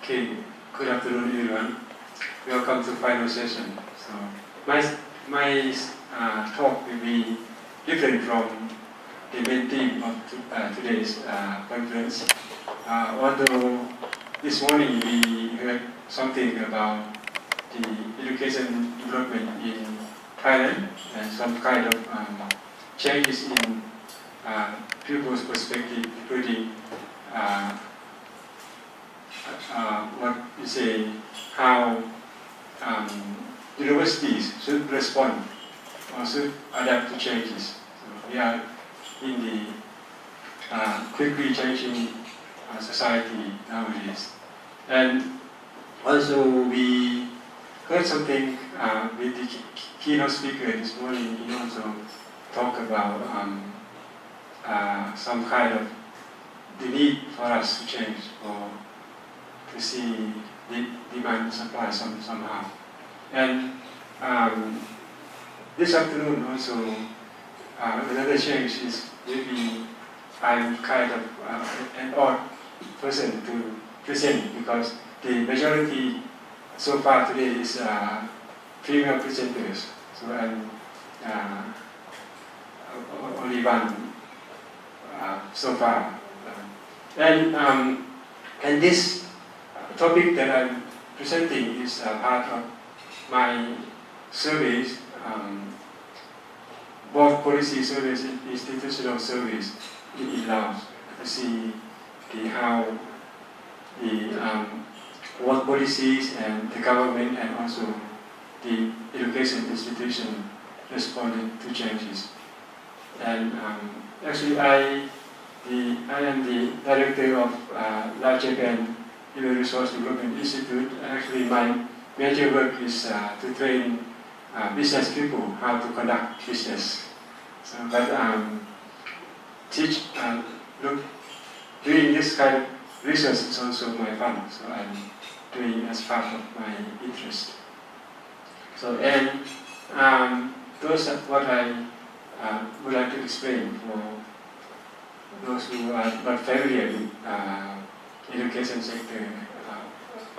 Okay, good afternoon everyone. Welcome to final session. So my talk will be different from the main theme of today's conference. Although this morning we heard something about the education development in Thailand and some kind of changes in pupils' perspective, including what you say, how universities should respond or should adapt to changes. So we are in the quickly changing society nowadays. And also we heard something with the keynote speaker this morning. He also talked about some kind of the need for us to change or to see the demand and supply somehow. And this afternoon also another change is maybe I'm kind of an odd person to present because the majority so far today is female presenters. So I'm only one so far. And this topic that I'm presenting is part of my surveys, both policy surveys and institutional surveys in Laos, to see how what policies and the government and also the education institution responded to changes. And actually I am the director of Lao Japan Human Resource Development Institute. Actually, my major work is to train business people how to conduct business. So, but doing this kind of research is also my fun. So I'm doing as part of my interest. So and those are what I would like to explain for those who are not familiar with education sector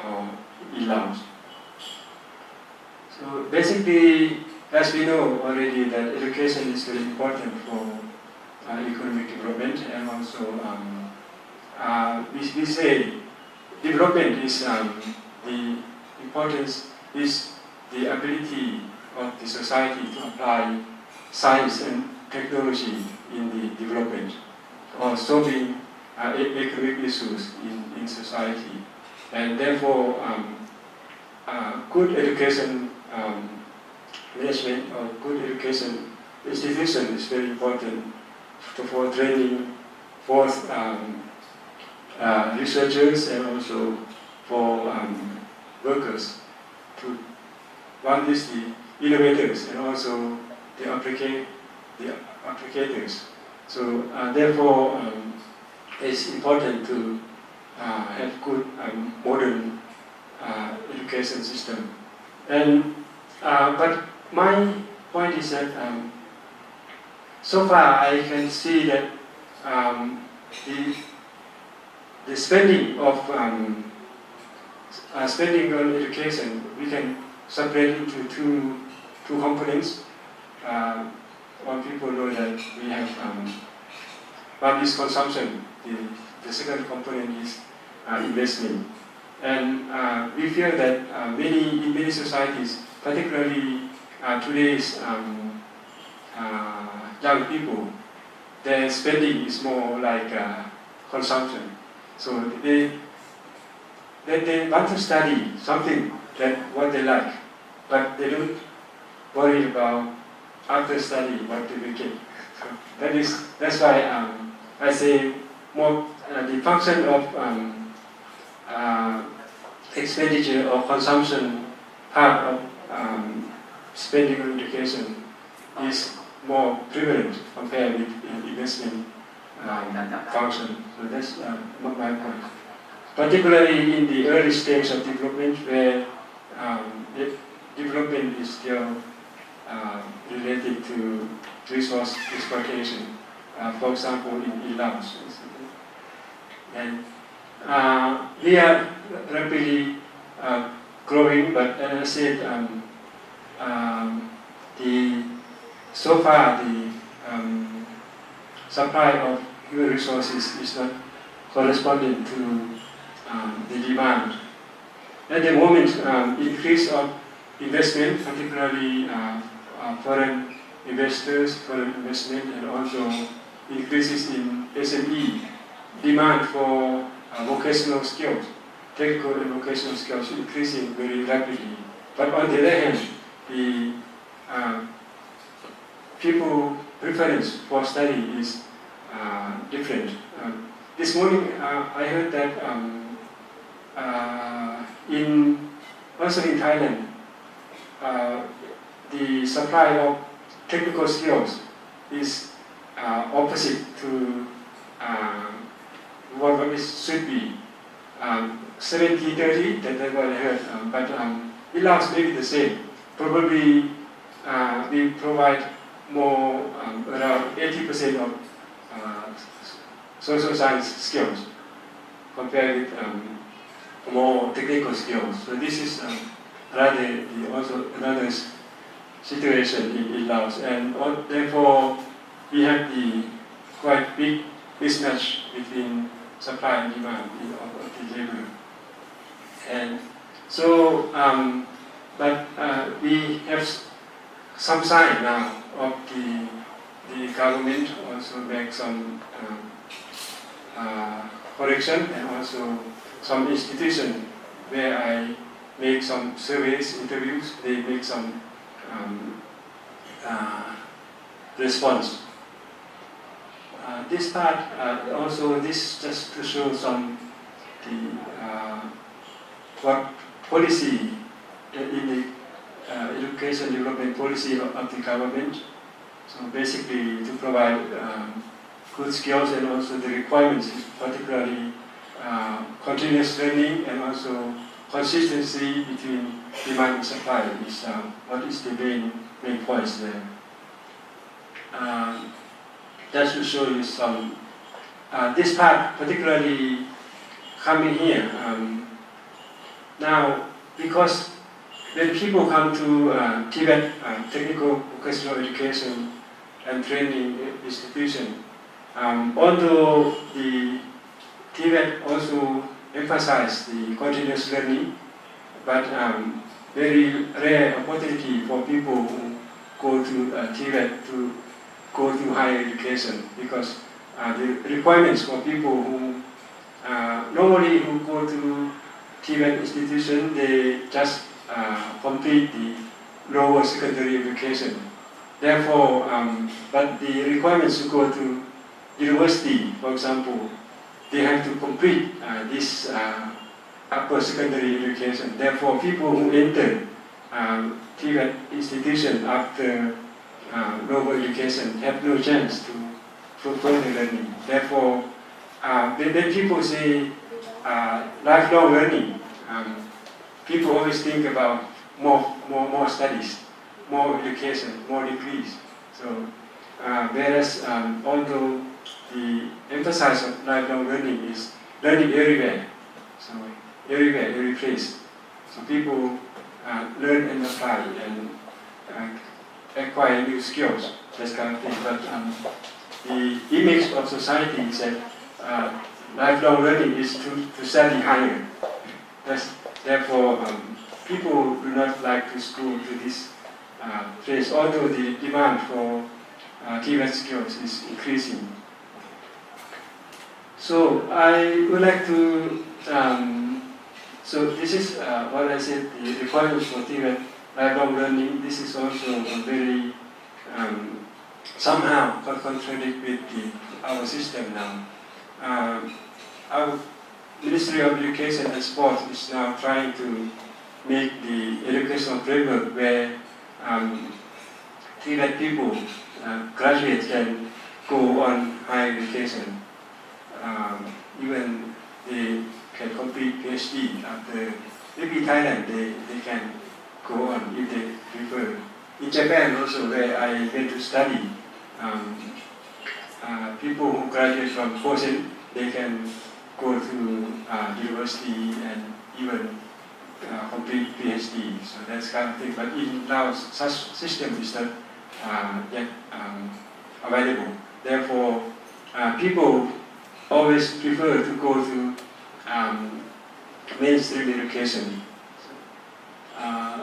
or in Laos. So basically, as we know already, that education is very important for economic development, and also we say development is the importance is the ability of the society to apply science and technology in the development or solving economic issues in society. And therefore, good education management or good education institution is very important for training both researchers and also for workers. One is the innovators and also the applicators. So therefore, it's important to have good modern education system. And but my point is that so far I can see that the spending of spending on education, we can separate into two components. All people know that we have one is consumption. The second component is investment. And we feel that in many societies, particularly today's young people, their spending is more like consumption. So they want to study something that what they like, but they don't worry about after study what they will get. So that's why I say more the function of expenditure or consumption part of spending on education is more prevalent compared with investment function. So that's my point. Particularly in the early stage of development, where the development is still related to resource exploitation. For example, in Laos. And here, rapidly growing, but as I said, so far the supply of human resources is not corresponding to the demand. At the moment, increase of investment, particularly foreign investors, foreign investment, and also increases in SME demand for vocational skills, technical and vocational skills increasing very rapidly. But on the other hand, the people preference for study is different. This morning I heard that also in Thailand, the supply of technical skills is opposite to what it should be. 70-30, that's what I heard, but it looks maybe the same. Probably we provide more, around 80% of social science skills compared with more technical skills. So this is also another situation in Laos, and therefore we have the quite big mismatch between supply and demand of the labor. And so, but we have some sign now of the government also make some correction, and also some institution where I make some surveys, interviews, they make some response. This part also, this just to show some what policy in the education development policy of the government. So basically to provide good skills, and also the requirements, particularly continuous learning and also consistency between demand and supply is what is the main points there. Just to show you some, this part particularly coming here. Now, because when people come to Tibet Technical Vocational Education and Training Institution, although the Tibet also emphasize the continuous learning, but very rare opportunity for people who go to Tibet to go to higher education, because the requirements for people who normally who go to Tibet institution, they just complete the lower secondary education. Therefore, but the requirements to go to university, for example, they have to complete this upper secondary education. Therefore, people who enter Tibet institution after lower education have no chance to further learning. Therefore, when people say lifelong learning, people always think about more studies, more education, more degrees. So, whereas although the emphasis of lifelong learning is learning everywhere, so everywhere, every place. So people learn and apply and acquire new skills, that kind of thing. But the image of society is that lifelong learning is to study higher. Therefore, people do not like to school to this place, although the demand for Tibetan skills is increasing. So I would like to, so this is what I said, the requirements for Tibet lifelong learning. This is also a very, somehow contradict with our system now. Our Ministry of Education and Sports is now trying to make the educational framework where Tibet people, graduates, can go on higher education. Even they can complete PhD after, maybe Thailand, they can go on if they prefer. In Japan also, where I went to study, people who graduate from Kosen, they can go to university and even complete PhD. So that's kind of thing. But in Laos, such system is not yet available. Therefore, people always prefer to go to mainstream education.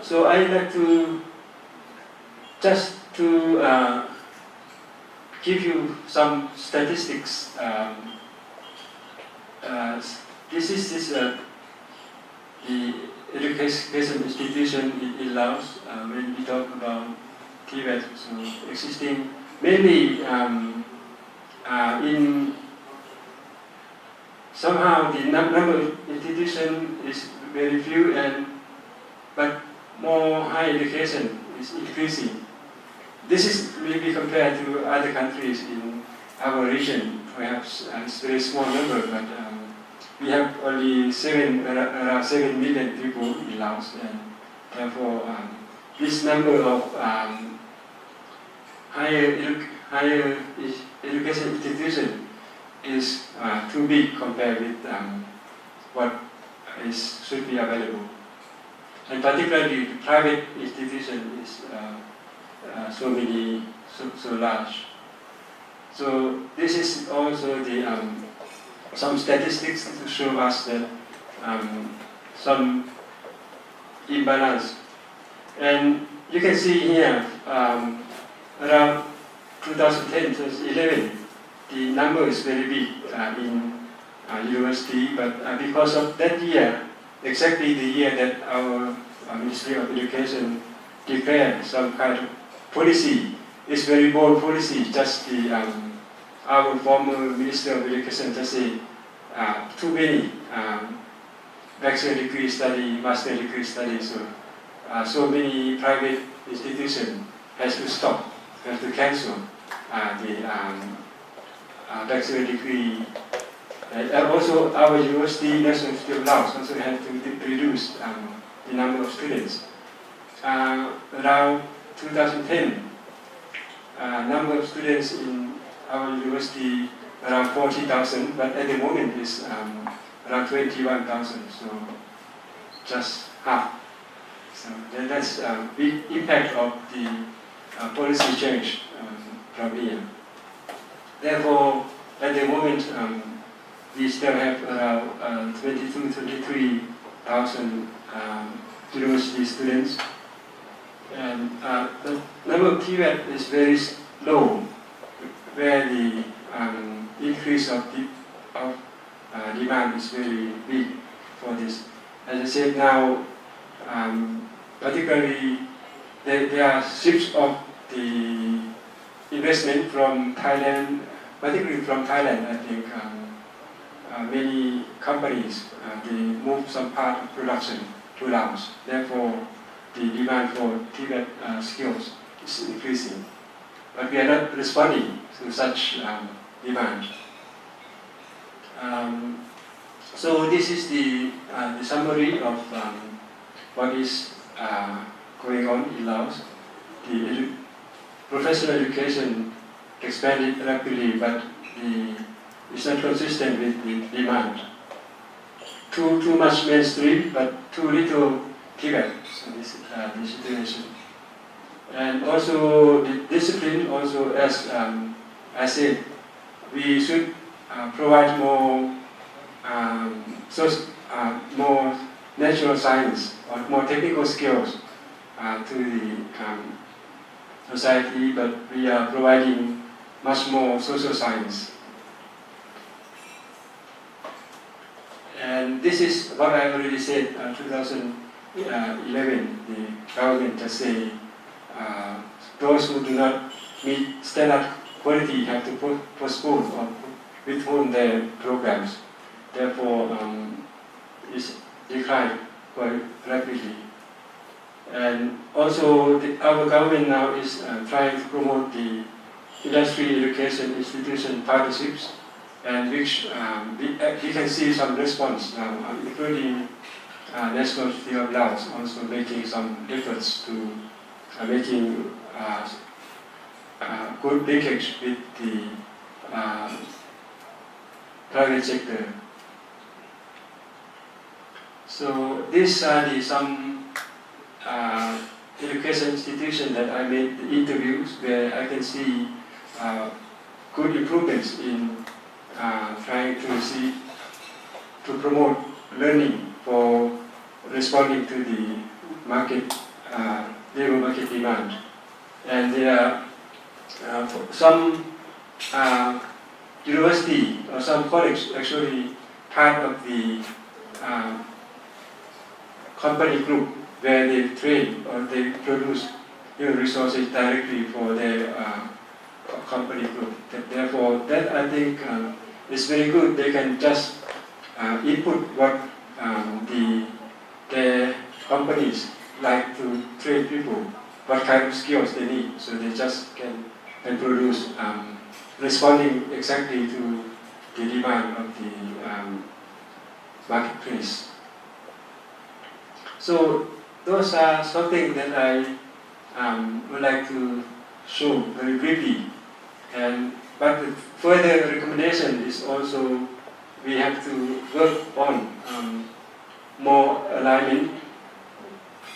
So I'd like to just to give you some statistics. This is the education institution in Laos. When we talk about Tibet, so existing mainly in somehow the number of institutions is very few, but more higher education is increasing. This is maybe compared to other countries in our region, perhaps it's a very small number, but we have only around 7 million people in Laos, and therefore this number of higher education institutions is too big compared with what should be available. And particularly the private institution is so large. So this is also the some statistics to show us that some imbalance. And you can see here around 2010, 2011, the number is very big in university, but because of that year, exactly the year that our Ministry of Education declared some kind of policy, it's very bold policy, just the our former Minister of Education just say too many bachelor degree study, master degree study, so many private institutions has to stop, has to cancel the bachelor degree. And also our university, National University of Laos, also had to reduce the number of students. Around 2010, number of students in our university around 40,000, but at the moment is around 21,000, so just half. So that's a big impact of the policy change from here. Therefore, at the moment, we still have around 23,000 university students, and the number of Tibet is very low, where the increase of demand is very big for this. As I said now, particularly there are shifts of the investment from Thailand, particularly from Thailand, I think many companies, they move some part of production to Laos. Therefore, the demand for Tibet skills is increasing. But we are not responding to such demand. So this is the summary of what is going on in Laos. The professional education expanded rapidly, but it's not consistent with the demand. Too much mainstream, but too little Tibet. So this is the situation. And also the discipline, also as I said, we should provide more more natural science or more technical skills to the society, but we are providing much more social science. And this is what I already said, 2011, the government just say those who do not meet standard quality have to postpone or withhold their programs. Therefore, it's declined quite rapidly. And also, our government now is trying to promote the industry education institution partnerships, and which we can see some response now, including National University of Laos also making some efforts to making good linkage with the private sector. So these are some education institutions that I made interviews where I can see good improvements in trying to promote learning for responding to the market, labor market demand. And there are some university or some college actually part of the company group where they train or they produce human resources directly for their company group. Therefore, that I think is very good. They can just input what their companies like to train people, what kind of skills they need. So they just can produce responding exactly to the demand of the marketplace. So those are something that I would like to show very briefly. But the further recommendation is also we have to work on more alignment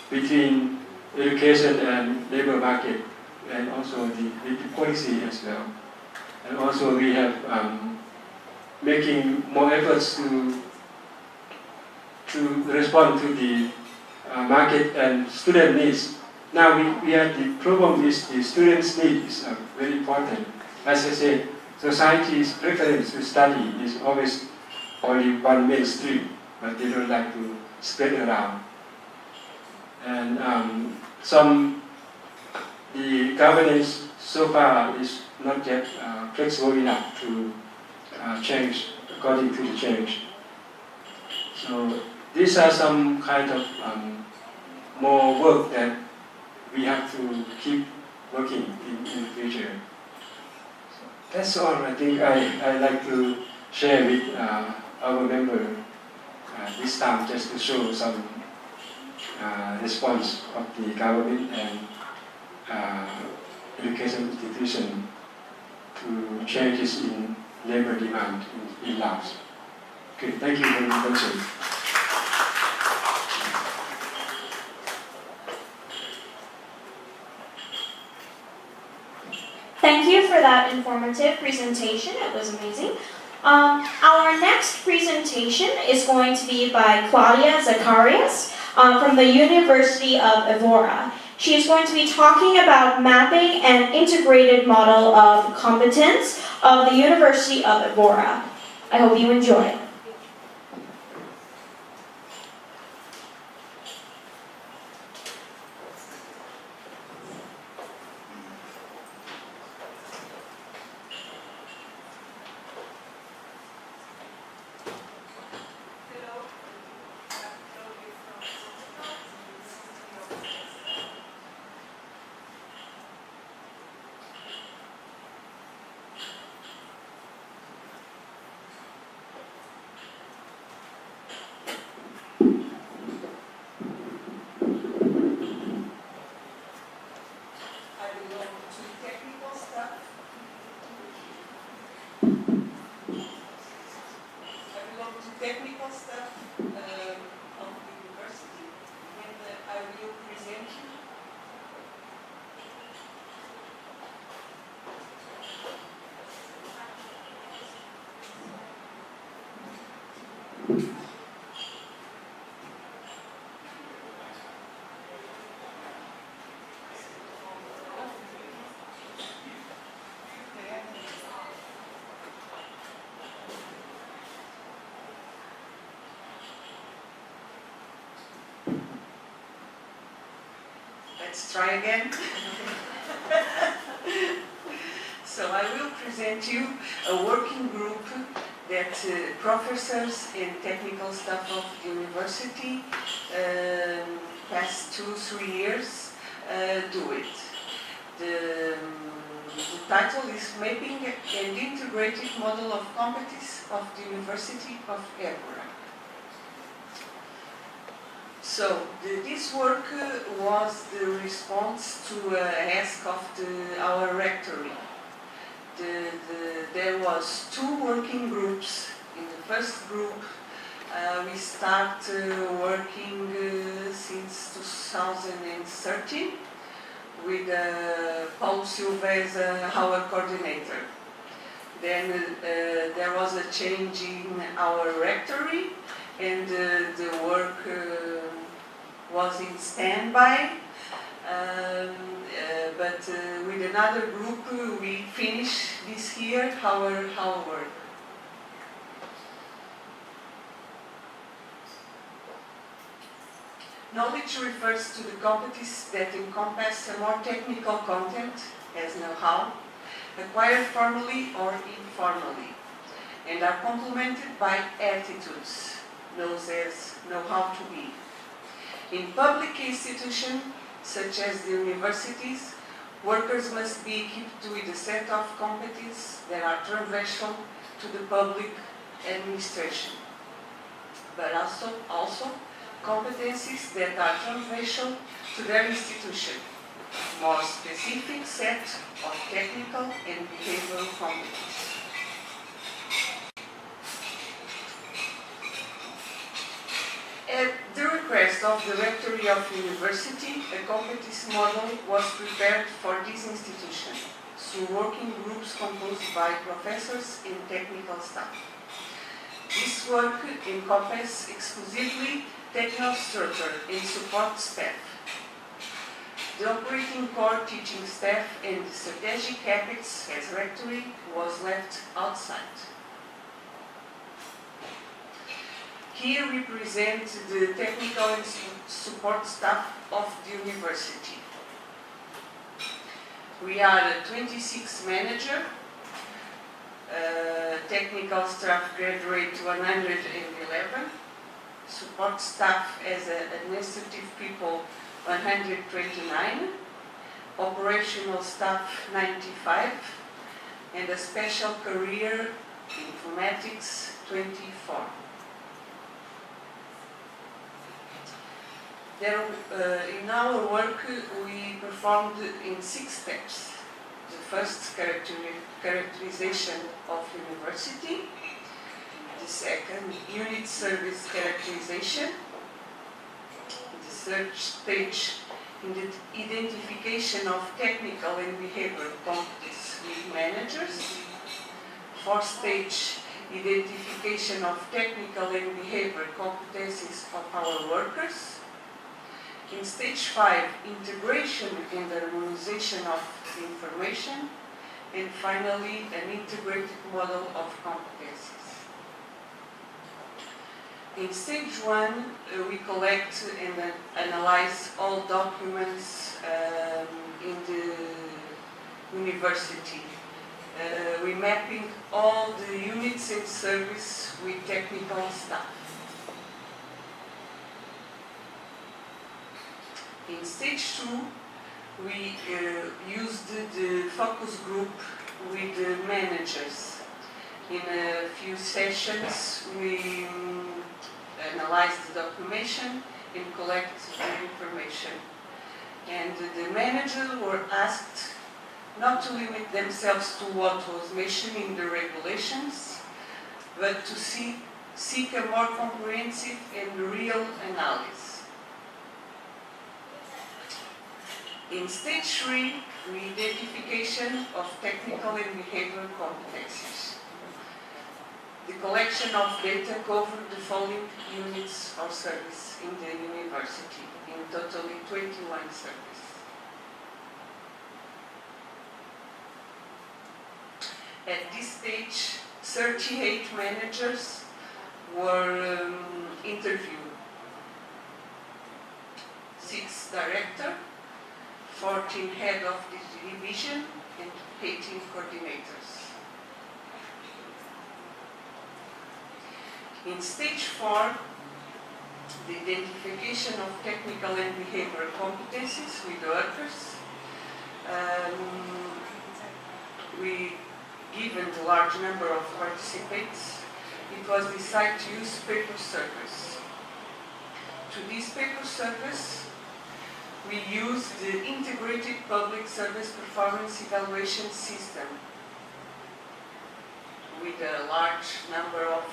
between education and labor market, and also the policy as well. And also we have making more efforts to respond to the market and student needs. Now we have the problem is the students' needs is very important. As I said, society's preference to study is always only one mainstream, but they don't like to spread around. And the governance so far is not yet flexible enough to change according to the change. So these are some kind of more work that we have to keep working in the future. So that's all I think I like to share with our member this time, just to show some response of the government and education institution to changes in labor demand in Laos. Okay, thank you for your attention. Thank you for that informative presentation. It was amazing. Our next presentation is going to be by Claudia Zacharias from the University of Evora. She is going to be talking about mapping an integrated model of competence of the University of Evora. I hope you enjoy. Technical stuff of the university, and I will present you. Let's try again. So I will present you a working group that professors and technical staff of the university past 2-3 years do it. The title is Mapping an Integrated Model of Competence of the University of Évora. So this work was the response to an ask of our rectory. There was 2 working groups. In the first group, We start working since 2013 with Paulo Silva as our coordinator. Then there was a change in our rectory, and the work was in standby. But with another group, we finished this year our work. Knowledge refers to the competencies that encompass a more technical content, as know-how, acquired formally or informally, and are complemented by attitudes, known as know-how to be. In public institutions, such as the universities, workers must be equipped with a set of competencies that are transversal to the public administration, but also competencies that are transversal to their institution, more specific set of technical and behavioral competencies. At the request of the Rectory of the University, a competence model was prepared for this institution through working groups composed by professors and technical staff. This work encompasses exclusively technical structure and support staff. The operating core teaching staff and the strategic habits as rectory was left outside. Here we present the technical and support staff of the university. We are 26 managers, technical staff graduate 111, support staff as administrative people 129, operational staff 95, and a special career informatics 24. In our work we performed in 6 steps. The first, characterization of university. The second, unit service characterization. The third stage, in the identification of technical and behavioral competence with managers. Fourth stage, identification of technical and behavioral competencies of our workers. In stage 5, integration and harmonization of the information. And finally, an integrated model of competencies. In stage 1, we collect and analyze all documents in the university. We mapping all the units and service with technical staff. In stage 2, we used the focus group with the managers. In a few sessions, we analyzed the documentation and collect the information. And the managers were asked not to limit themselves to what was mentioned in the regulations, but to seek a more comprehensive and real analysis. In stage 3, identification of technical and behavioral competencies. The collection of data covered the following units of service in the university, in totally 21 services. At this stage, 38 managers were interviewed. 6 directors, 14 head of the division, and 18 coordinators. In stage 4, the identification of technical and behavioral competencies with workers. Given the large number of participants, it was decided to use paper surveys. To this paper surveys, we use the integrated public service performance evaluation system with a large number of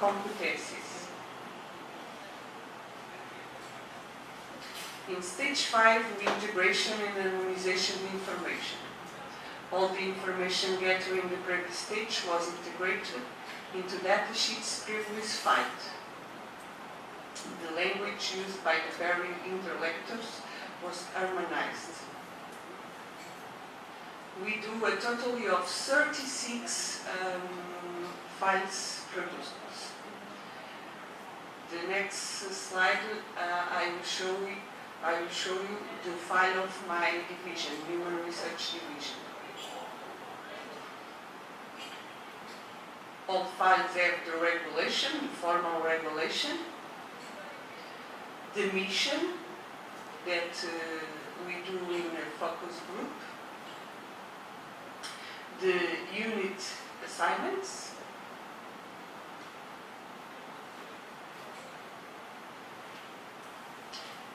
competencies. In stage 5, the integration and anonymization of information. All the information gathered in the previous stage was integrated into datasheets previously filed. The language used by the various interlocutors was harmonized. We do a total of 36 files produced. The next slide, I will show you the file of my division, Human Research Division. All files have the regulation, the formal regulation, the mission that we do in a focus group, the unit assignments,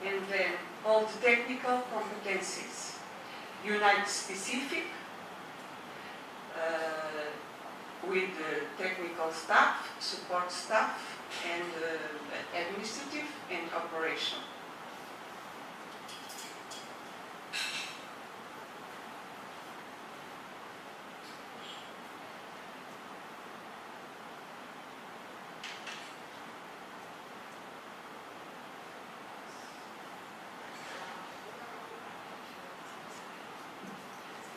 and then all the technical competencies, unit specific, with the technical staff, support staff, and administrative and operational.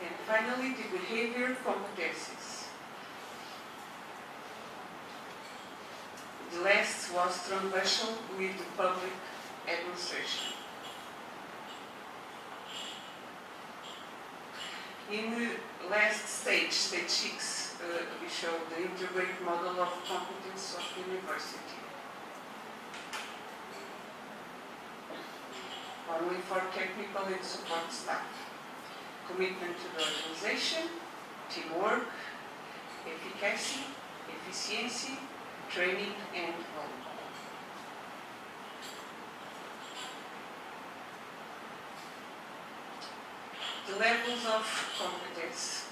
And finally, the behavior competencies. The last was transversal with the public administration. In the last stage, stage 6, we showed the integrated model of competence of the university. Only for technical and support staff. Commitment to the organization, teamwork, efficacy, efficiency, training and all. The levels of competence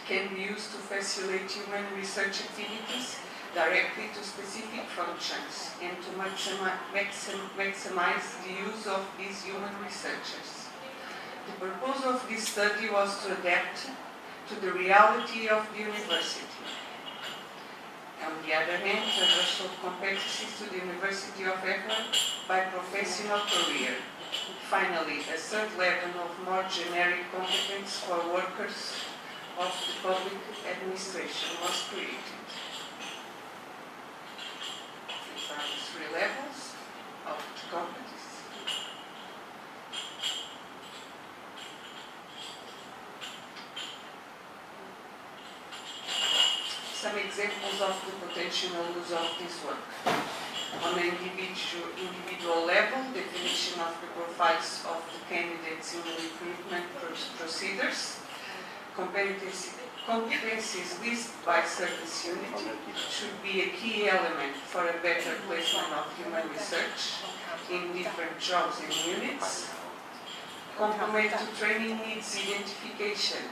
can be used to facilitate human research activities directly to specific functions and to maximize the use of these human researchers. The purpose of this study was to adapt to the reality of the university. On the other hand, transversal competencies to the University of Hr4 by professional career. Finally, a third level of more generic competence for workers of the public administration was created. These are the 3 levels of the competence. Some examples of the potential use of this work. On an individual level, definition of the profiles of the candidates in the recruitment procedures, competencies listed by service unit should be a key element for a better placement of human research in different jobs and units. Complement to training needs identification.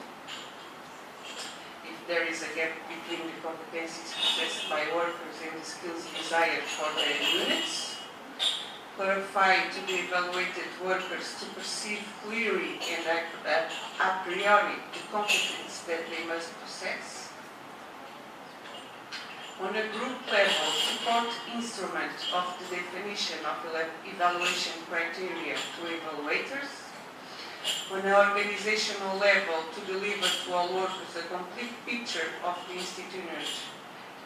There is a gap between the competencies possessed by workers and the skills desired for their units. Clarify to the evaluated workers to perceive clearly and a priori the competence that they must possess. On a group level, support instrument of the definition of evaluation criteria to evaluators. On an organizational level, to deliver to all workers a complete picture of the institution's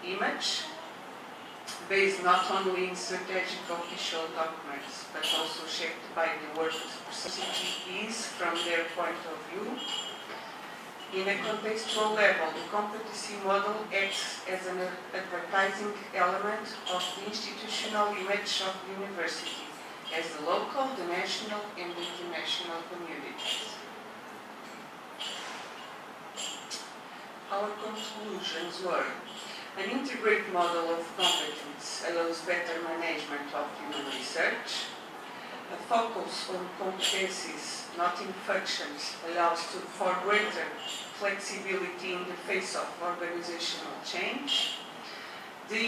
image, based not only in strategic official documents, but also shaped by the workers' perceptions from their point of view. In a contextual level, the competency model acts as an advertising element of the institutional image of the university, as the local, the national, and the international communities. Our conclusions were: an integrated model of competence allows better management of human research. A focus on competencies, not in functions, allows for greater flexibility in the face of organizational change. The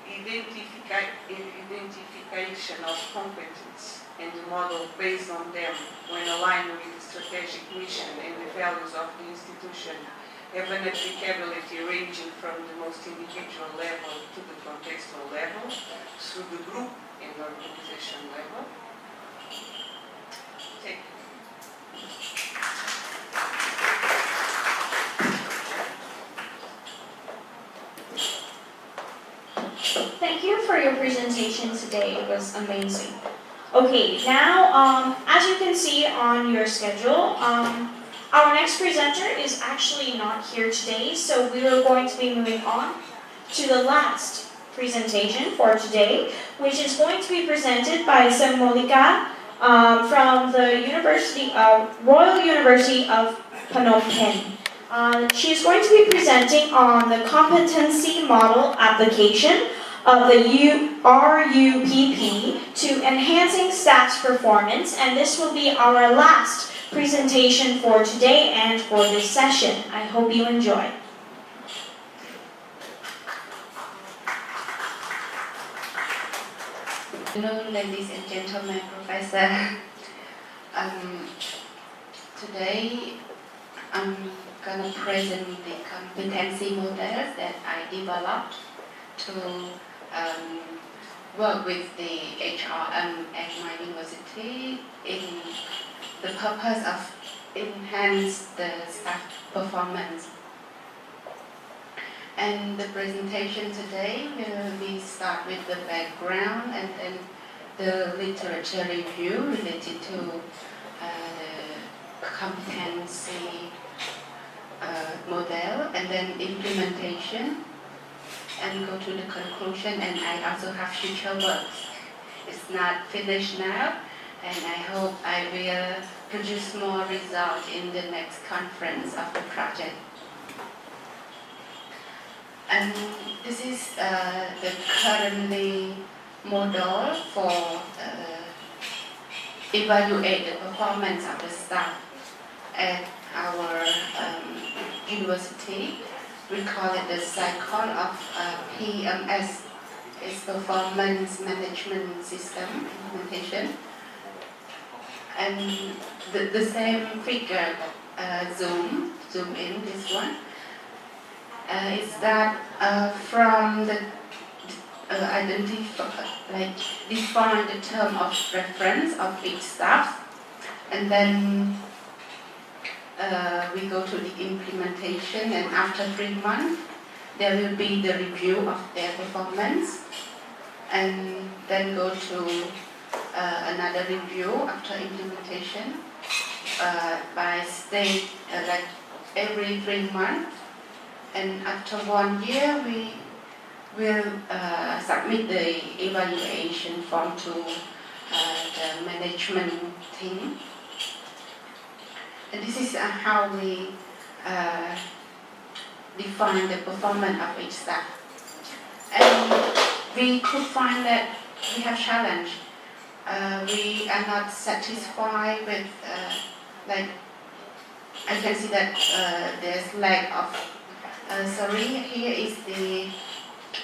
identification of competence and the model based on them when aligned with the strategic mission and the values of the institution have an applicability ranging from the most individual level to the contextual level, through the group and organization level. Take. Thank you for your presentation today. It was amazing. Okay, now as you can see on your schedule, our next presenter is actually not here today, so we are going to be moving on to the last presentation for today, which is going to be presented by Molika from the Royal University of Phnom Penh. She is going to be presenting on the competency model application of the RUPP to enhancing staff's performance, and this will be our last presentation for today and for this session. I hope you enjoy. Hello, ladies and gentlemen, Professor. Today I'm gonna present the competency models that I developed to work with the HRM at my university in the purpose of enhance the staff performance. And the presentation today will be start with the background and then the literature review related to the competency model, and then implementation, and go to the conclusion. And I also have future works. It's not finished now, and I hope I will produce more results in the next conference of the project. And this is the currently model for evaluate the performance of the staff at our university. We call it the cycle of PMS, is Performance Management System Implementation. And the same figure, zoom in this one, is that from the define the term of reference of each staff, and then we go to the implementation, and after 3 months there will be the review of their performance, and then go to another review after implementation by state, like every 3 months, and after 1 year we will submit the evaluation form to the management team. And this is how we define the performance of each staff. And we could find that we have challenge. We are not satisfied with, like, I can see that there's lack of, here is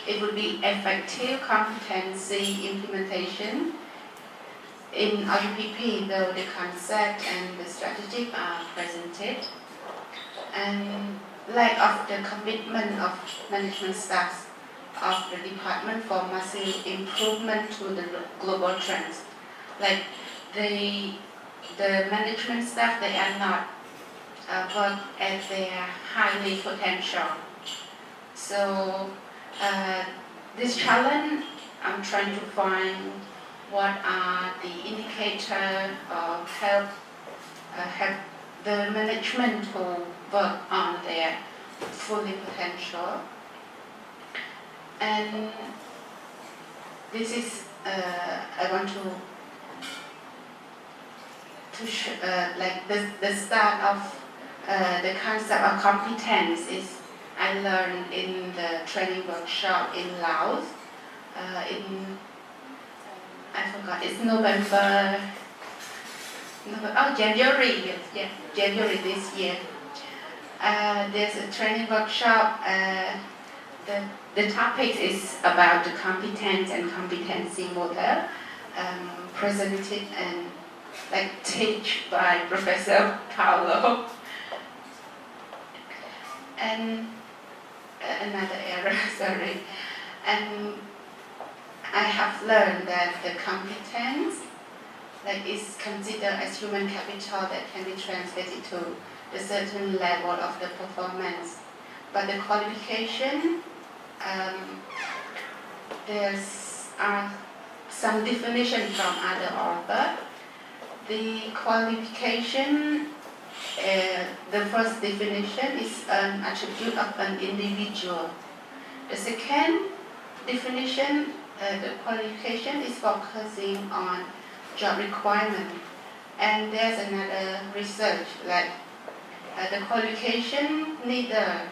it would be effective competency implementation in RUPP, though the concept and the strategy are presented, and lack of the commitment of management staff of the department for massive improvement to the global trends. Like the management staff, they are not work at their highly potential. So this challenge, I'm trying to find what are the indicators of help the management to work on their fully potential. And this is I want to like the start of the concept of competence is I learned in the training workshop in Laos I forgot, it's January, yes, January this year. There's a training workshop, the topic is about the competence and competency model, presented and teach by Professor Paulo. And another error, sorry. And I have learned that the competence is considered as human capital that can be translated to a certain level of the performance. But the qualification, there's some definition from other authors. The qualification, the first definition is an attribute of an individual. The second definition, the qualification is focusing on job requirement. And there's another research the qualification neither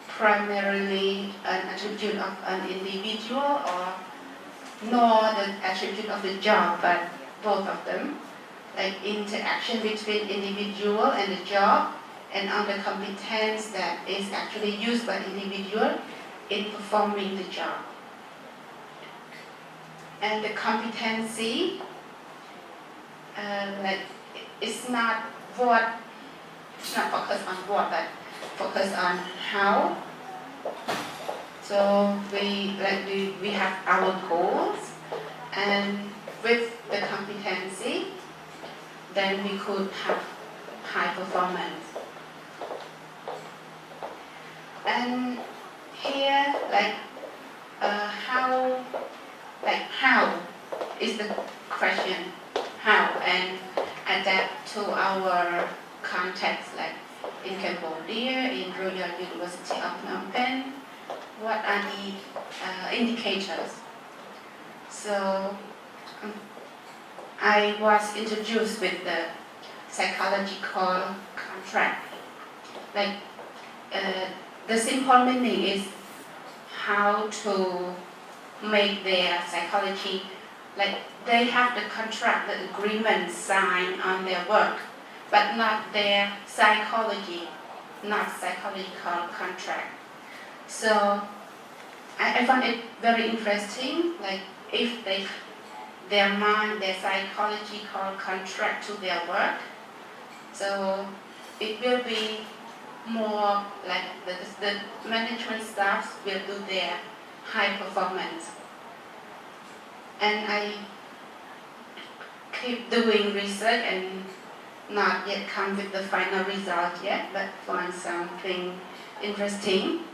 primarily an attribute of an individual or nor the attribute of the job, but both of them, interaction between individual and the job, and on the competence that is actually used by individual in performing the job. And the competency, it's not focused on what, but focused on how. So we have our goals, and with the competency, then we could have high performance. And here, how is the question, how, and adapt to our context, in Cambodia, in Royal University of Phnom Penh, what are the indicators? So I was introduced with the psychological contract. The simple meaning is how to make their psychology, they have the contract, the agreement signed on their work, but not their psychology, not psychological contract. So I found it very interesting, if their mind, their psychological contract to their work. So it will be more the management staff will do their high performance. And I keep doing research and not yet come with the final result yet, but find something interesting.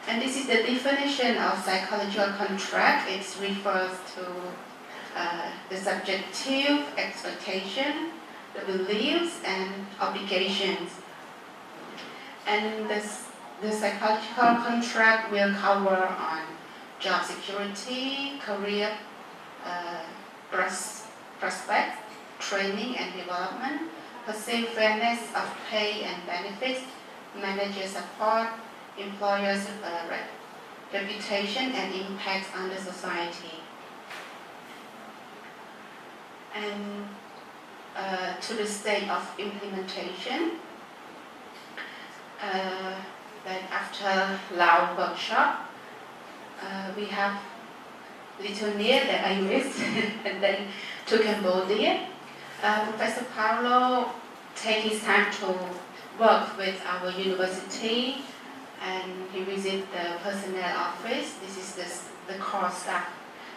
And this is the definition of psychological contract. It refers to the subjective expectation, the beliefs and obligations. And the psychological contract will cover on job security, career prospects, training and development, perceived fairness of pay and benefits, manager support, employers' reputation and impacts on the society. And to the state of implementation, after loud workshop, we have Lithuania that I missed, and then to Cambodia. Professor Paulo take his time to work with our university, and he visit the personnel office. This is the core staff,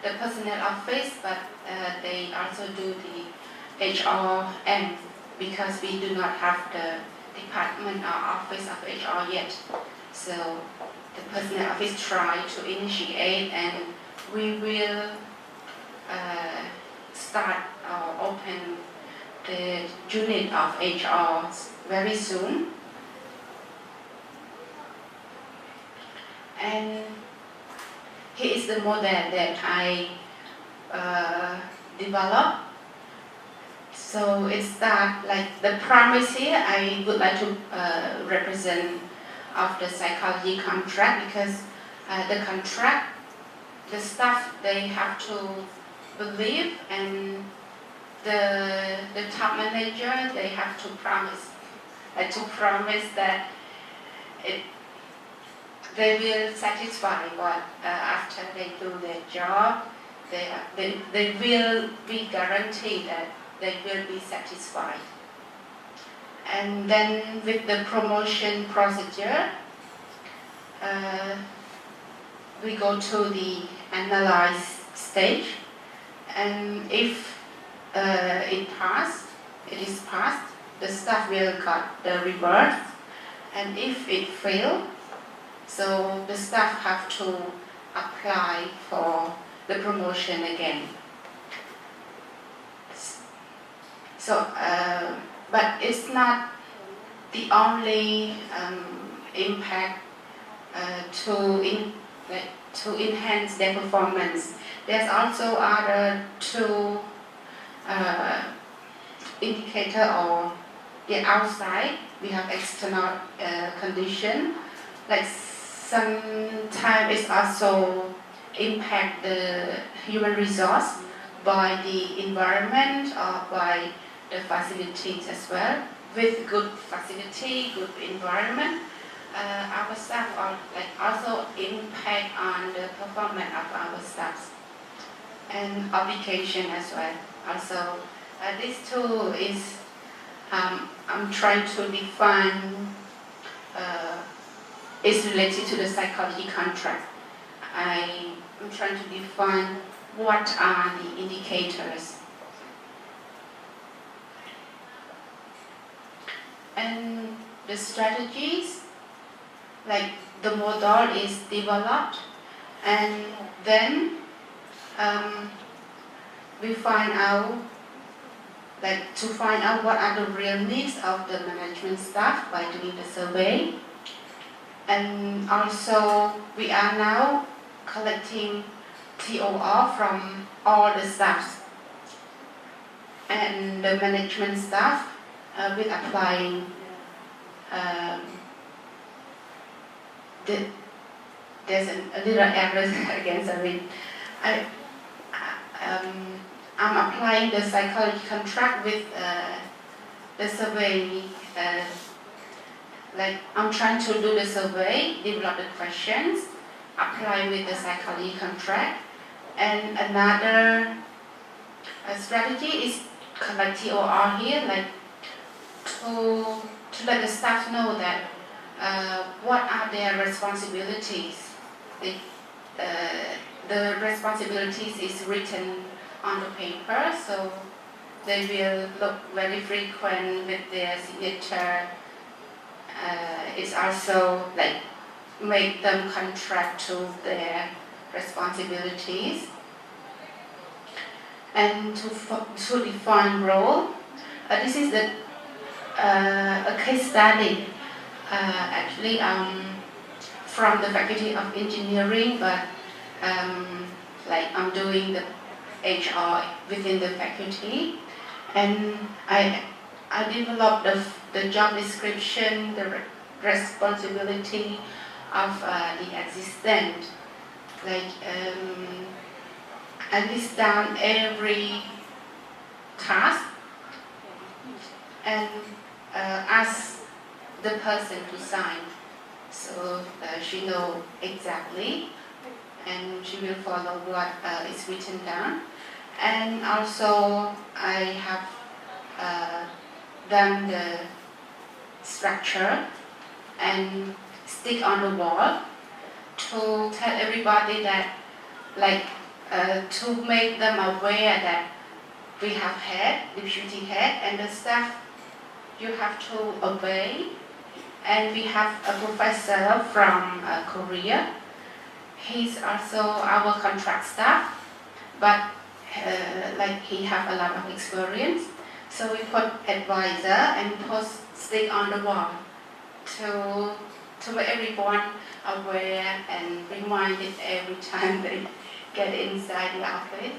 the personnel office, but they also do the HRM because we do not have the department or office of HR yet. So the personnel office try to initiate, and we will start or open the unit of HR very soon. And here is the model that I developed. So it's that the premise here, I would like to represent of the psychology contract, because the contract, the staff, they have to believe, and the top manager, they have to promise that they will satisfy what after they do their job, they will be guaranteed that they will be satisfied. And then with the promotion procedure, we go to the analyze stage, and if it is passed, the staff will got the reward, and if it failed, so the staff have to apply for the promotion again. So, but it's not the only impact to enhance their performance. There's also other two indicator or the outside. We have external condition, like sometimes it's also impact the human resource by the environment or by the facilities as well. With good facility, good environment, our staff are also impact on the performance of our staff and application as well. Also, these two is I'm trying to define. Is related to the psychology contract. I'm trying to define what are the indicators. And the strategies, like the model is developed, and then we find out, to find out what are the real needs of the management staff by doing the survey. And also we are now collecting TOR from all the staffs, and the management staff will applying there's a little error again, sorry. I'm applying the psychology contract with the survey. I'm trying to do the survey, develop the questions, apply with the psychology contract, and another strategy is collect TOR here, to let the staff know that what are their responsibilities. The responsibilities is written on the paper, so they will look very frequent with their signature. It's also make them contract to their responsibilities. And to define role, this is a case study. Actually, from the Faculty of Engineering, but I'm doing the HR within the faculty, and I developed the job description, the responsibility of the assistant. I list down every task and ask the person to sign, so she knows exactly, and she will follow what is written down. And also I have done the structure and stick on the wall to tell everybody that, to make them aware that we have head, deputy head, and the staff, you have to obey. And we have a professor from Korea. He's also our contract staff, but he have a lot of experience. So we put advisor and post stick on the wall to make everyone aware and reminded every time they get inside the office.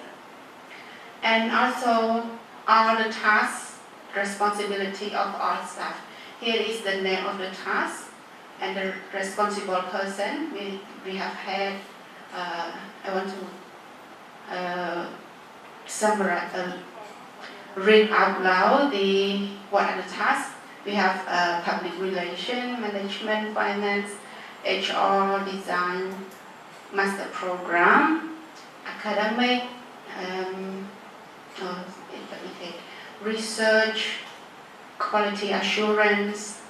And also all the tasks, responsibility of all staff. Here is the name of the task and the responsible person. We have had, I want to summarize, read out loud what are the tasks. We have public relation, management, finance, HR design master program, academic, research, quality assurance,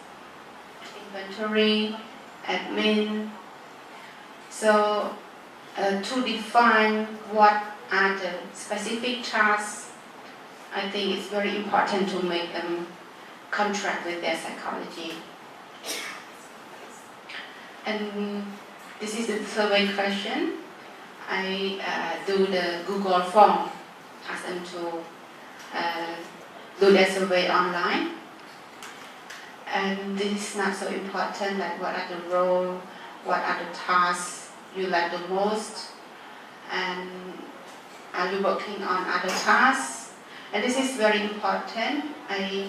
inventory, admin. So to define what are the specific tasks, I think it's very important to make them contract with their psychology. And this is the survey question. I do the Google form, ask them to do their survey online. And this is not so important, like what are the roles, what are the tasks you like the most, and are you working on other tasks? And this is very important. I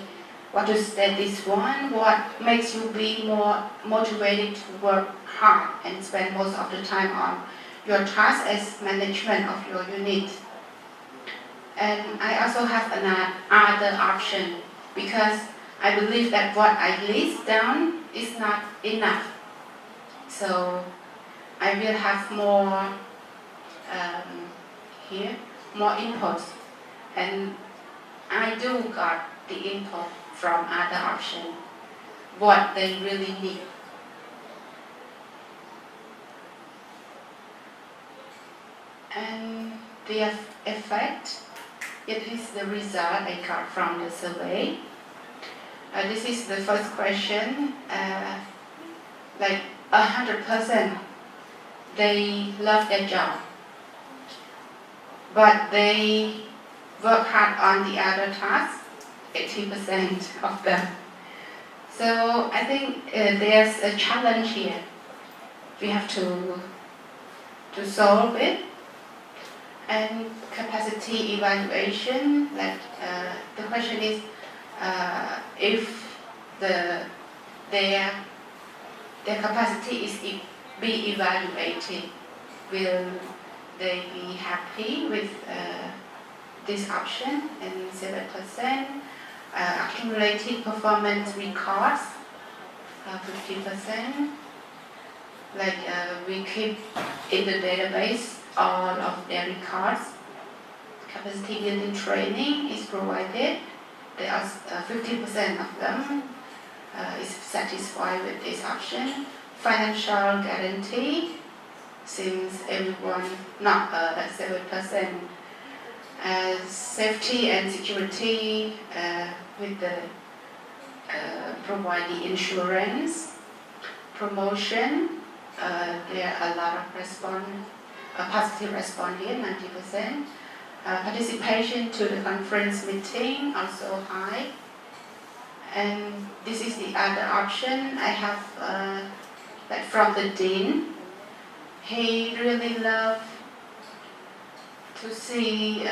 want to state this one, what makes you be more motivated to work hard and spend most of the time on your task as management of your unit. And I also have another option, because I believe that what I list down is not enough. So I will have more more inputs, and I do got the input from other options, what they really need. And the effect, it is the result I got from the survey. This is the first question, like 100%, they love their job, but they work hard on the other tasks, 80% of them. So I think there's a challenge here. We have to solve it. And capacity evaluation, like the question is, if their capacity is be evaluated, will they be happy with this option? And 7%, accumulated performance records, 50%. Like we keep in the database all of their records. Capacity building training is provided. There are 50% of them is satisfied with this option. Financial guarantee, since everyone not at 7%. Safety and security with the providing insurance. Promotion, there are a lot of positive response here, 90%. Participation to the conference meeting, also high. And this is the other option I have, like from the dean. He really loved to see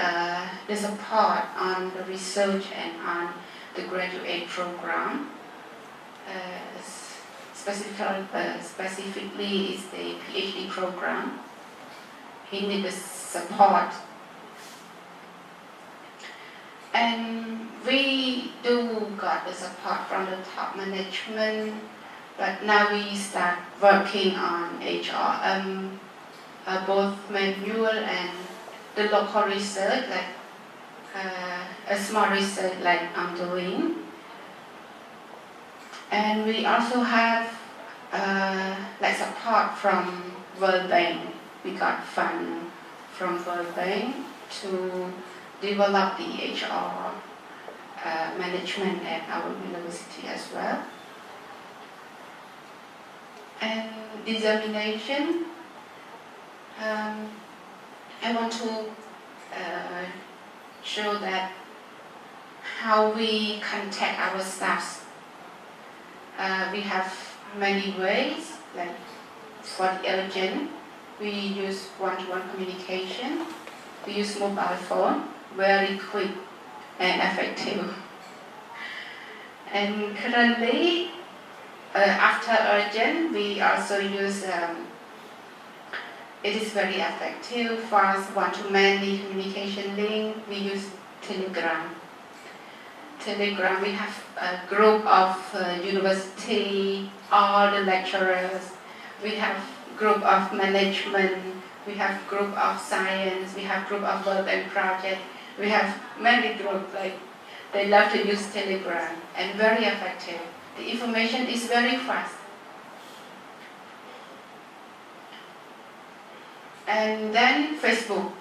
the support on the research and on the graduate program. Specifically is the PhD program. He needs the support. And we do got the support from the top management, but now we start working on HR, both manual and the local research, like a small research like I'm doing. And we also have like support from World Bank. We got fund from World Bank to develop the HR management at our university as well. And dissemination, I want to show that how we contact our staff. We have many ways, like for the urgent, we use one-to-one communication. We use mobile phone, very quick and effective. And currently, after urgent, we also use, it is very effective, fast one-to-many communication link. We use Telegram. We have a group of university, all the lecturers, We have group of management, we have group of science, we have group of work and project. We have many groups, like they love to use Telegram and very effective. The information is very fast. And then Facebook.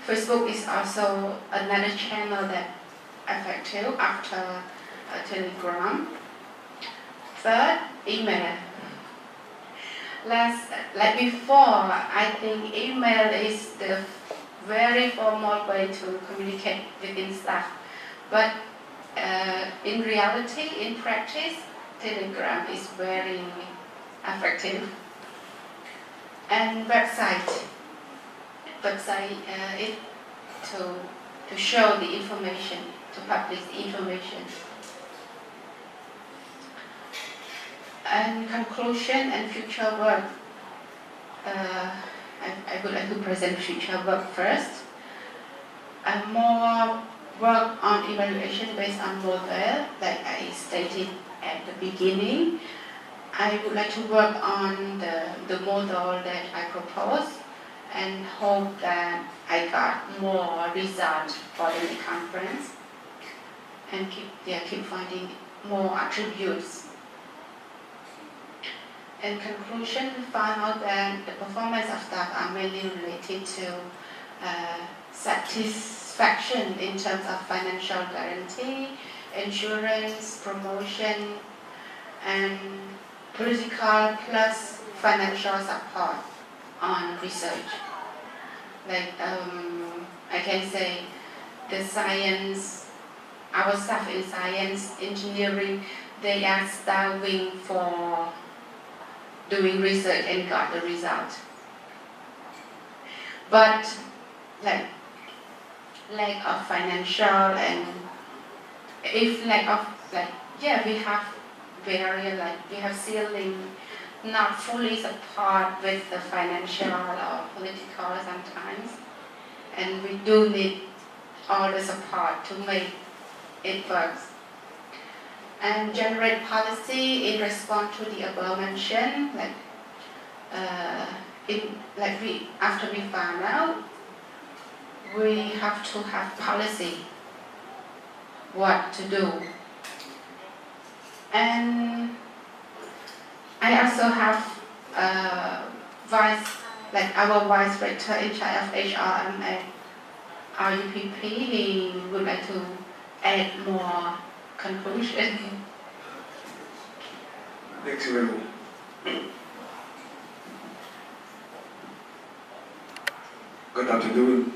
Facebook is also another channel that effective after Telegram. Third, email. Like before, I think email is the very formal way to communicate within staff. But in reality, in practice, Telegram is very effective. And website is to show the information, to publish the information. And conclusion and future work. I would like to present future work first. More work on evaluation based on model, like I stated at the beginning. I would like to work on the model that I propose and hope that I got more results for the conference and keep finding more attributes. In conclusion, we found out that the performance of staff are mainly related to satisfaction in terms of financial guarantee, insurance, promotion, and political plus financial support on research. Like I can say the science, our staff in science, engineering, they are starving for doing research and got the result. But like lack of financial and if lack of we have very we have ceiling not fully support with the financial or political sometimes, and we do need all the support to make it work. And generate policy in response to the above mentioned, after we found out, we have to have policy, what to do. And I also have our vice rector in charge of HR and RUPP, he would like to add more conclusion. Thank you very much. Good afternoon,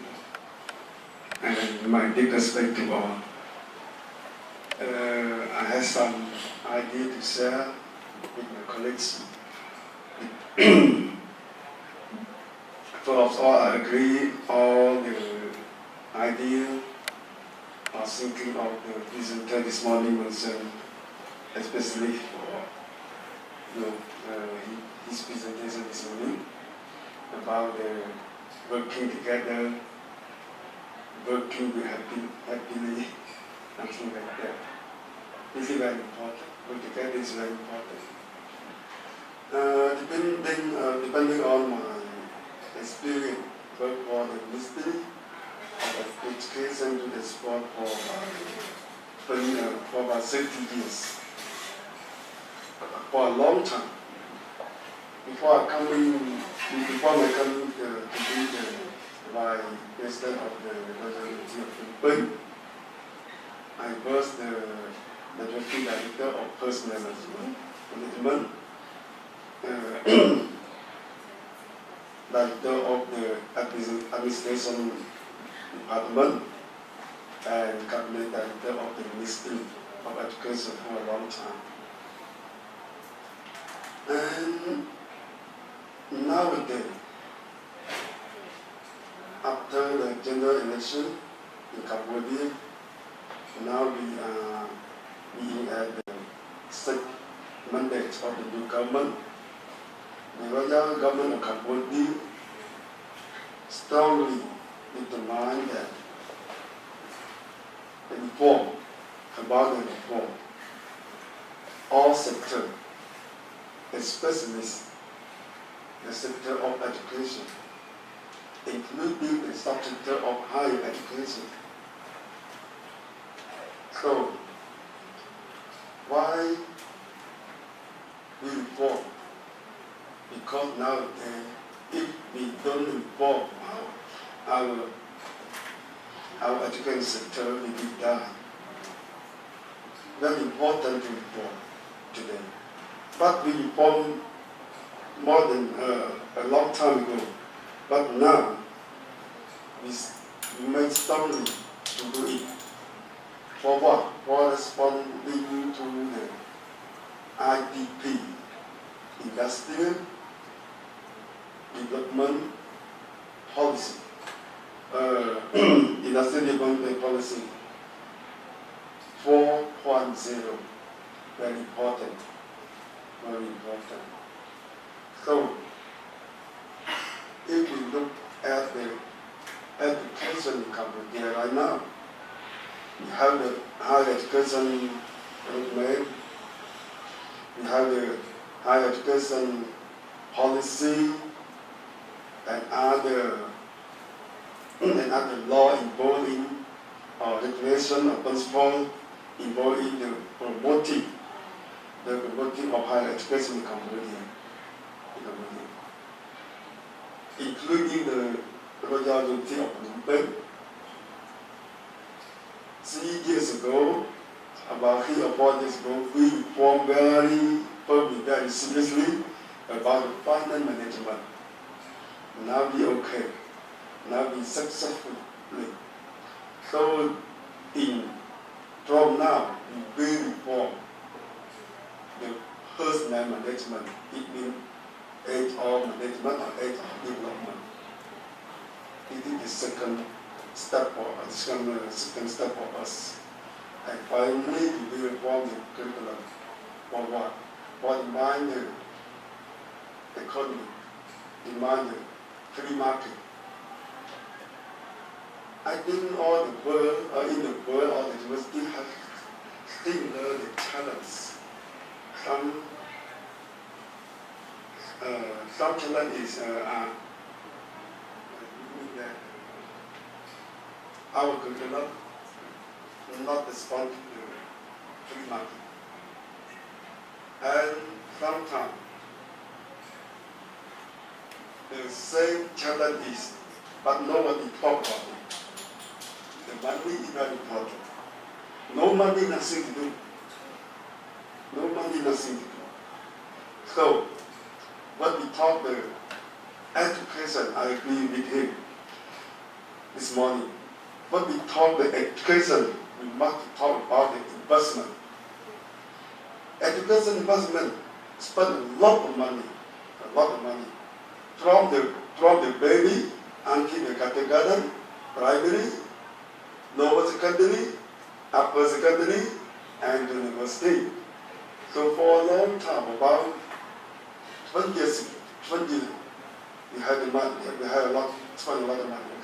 and my deep respect to all. I have some idea to share with my colleagues. First of all, I agree all the idea or thinking of the presenter this morning mentioned, especially for his presentation this morning about the working together, working happily, something like that. This is very important. Working together is very important. Depending on my experience, work for the ministry of education to the sport for about 60 years. For a long time. Before my coming to be the vice president of the University of Philippines, I was the deputy director of personnel management, director of the administration department, and cabinet director of the Ministry of Education for a long time. And nowadays, after the general election in Cambodia, now we are being at the sixth mandate of the new government. The royal government of Cambodia strongly determined that the reform, about the reform, all sectors, especially the sector of education, including the subsector of higher education. So, why we reform? Because nowadays, if we don't reform our education sector, will be done. Very important to reform today. But we reformed more than a long time ago. But now, we made strongly to do it. For what? For responding to the IDP, Industrial Development Policy. Industrial Development Policy 4.0. Very important. Very important. So, if we look at the education in Cambodia right now, we have the higher education roadmap, we have the higher education policy, and other law involving regulation or principle involving the promoting of higher education in Cambodia, including the Royal University of Phnom Penh. 3 years ago, about 3 or 4 years ago, we informed very seriously about the finance management. Now we okay. Now we successfully. So from now, we will reform the personnel management. It means HR management or HR development. It is the second step for us. And finally, we will reform the curriculum. For what? For demand the economy, demand the free market. I think all the world, in the world, all the universities have similar challenge. Some challenges are our curriculum not respond to the free market. And sometimes the same challenges, but nobody talk about it. The money is very important. No money, nothing to do. No money, nothing to do. So, when we talk the education, I agree with him this morning. When we talk the education, we must talk about the investment. Education investment spend a lot of money, from the baby until the kindergarten, primary, lower secondary, upper secondary, and university. So for a long time, about 20 years, we had the money, spent a lot of money.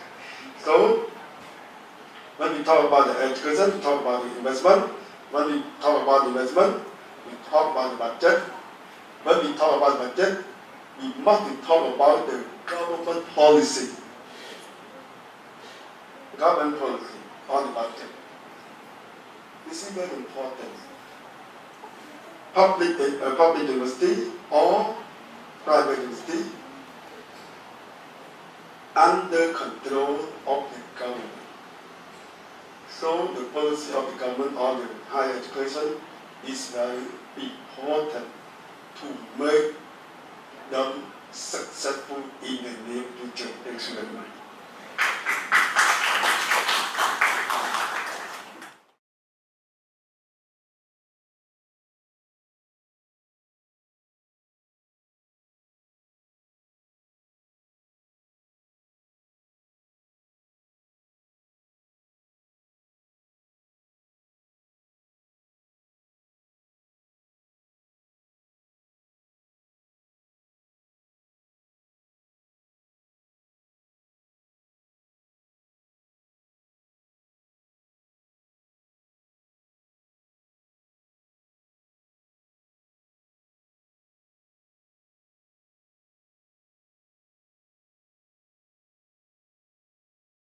So when we talk about the education, we talk about the investment. When we talk about investment, we talk about the budget. When we talk about budget, we must talk about the government policy. Government policy on the budget. This is very important. Public university or private university under control of the government. So the policy of the government on the higher education is very important to make them successful in the near future. Thanks very much.